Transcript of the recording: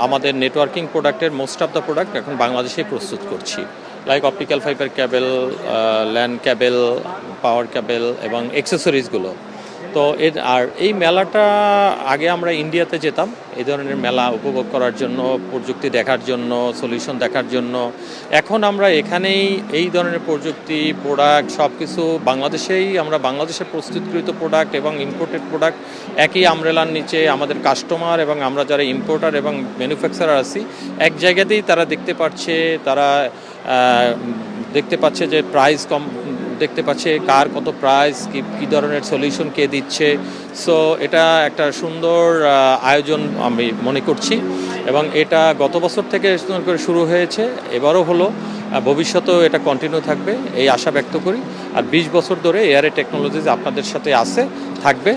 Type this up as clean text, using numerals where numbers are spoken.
আমাদের নেটওয়ার্কিং প্রোডাক্টের most of the product এখন বাংলাদেশেই প্রস্তুত করছি, like optical fibre cable, LAN cable, power cable এবং অ্যাক্সেসরিজগুলো। তো এই মেলাটা আগে আমরা ইন্ডিয়াতে যেতাম এই ধরনের মেলা উপভোগ করার জন্য, প্রযুক্তি দেখার জন্য, সলিউশন দেখার জন্য। এখন আমরা এখানেই এই ধরনের প্রযুক্তি, প্রোডাক্ট সব কিছু আমরা বাংলাদেশের প্রস্তুতকৃত প্রোডাক্ট এবং ইম্পোর্টেড প্রোডাক্ট একই আমব্রেলার নিচে আমাদের কাস্টমার এবং আমরা যারা ইম্পোর্টার এবং ম্যানুফ্যাকচারার আছি এক জায়গাতেই তারা দেখতে পাচ্ছে যে প্রাইস কম দেখতে পাচ্ছে, কার কত প্রাইস, কী ধরনের সলিউশন কে দিচ্ছে। সো এটা একটা সুন্দর আয়োজন আমি মনে করছি এবং এটা গত বছর থেকে শুরু হয়েছে, এবারও হলো, ভবিষ্যতেও এটা কন্টিনিউ থাকবে এই আশা ব্যক্ত করি। আর 20 বছর ধরে এআরএ টেকনোলজিস আপনাদের সাথে থাকবে।